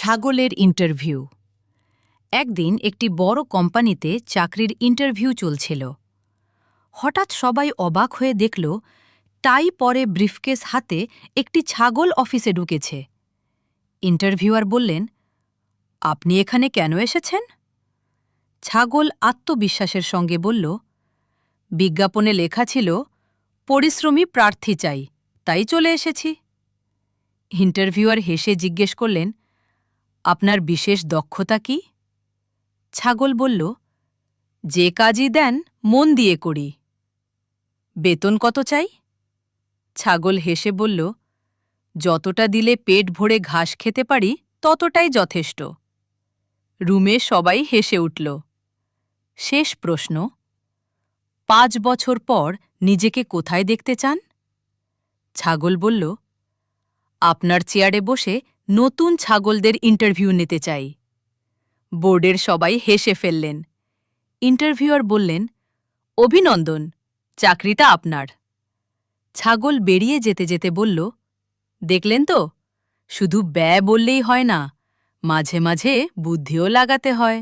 ছাগলের ইন্টারভিউ। একদিন একটি বড় কোম্পানিতে চাকরির ইন্টারভিউ চলছিল। হঠাৎ সবাই অবাক হয়ে দেখল টাই পরে ব্রিফকেস হাতে একটি ছাগল অফিসে ঢুকেছে। ইন্টারভিউয়ার বললেন, আপনি এখানে কেন এসেছেন? ছাগল আত্মবিশ্বাসের সঙ্গে বলল, বিজ্ঞাপনে লেখা ছিল পরিশ্রমী প্রার্থী চাই, তাই চলে এসেছি। ইন্টারভিউয়ার হেসে জিজ্ঞেস করলেন, আপনার বিশেষ দক্ষতা কি? ছাগল বলল, যে কাজই দেন মন দিয়ে করি। বেতন কত চাই? ছাগল হেসে বলল, যতটা দিলে পেট ভরে ঘাস খেতে পারি ততটাই যথেষ্ট। রুমে সবাই হেসে উঠল। শেষ প্রশ্ন, 5 বছর পর নিজেকে কোথায় দেখতে চান? ছাগল বলল, আপনার চেয়ারে বসে নতুন ছাগলদের ইন্টারভিউ নিতে চাই। বোর্ডের সবাই হেসে ফেললেন। ইন্টারভিউয়ার বললেন, অভিনন্দন, চাকরিটা আপনার। ছাগল বেরিয়ে যেতে যেতে বলল, দেখলেন তো, শুধু ব্যয় বললেই হয় না, মাঝে মাঝে বুদ্ধিও লাগাতে হয়।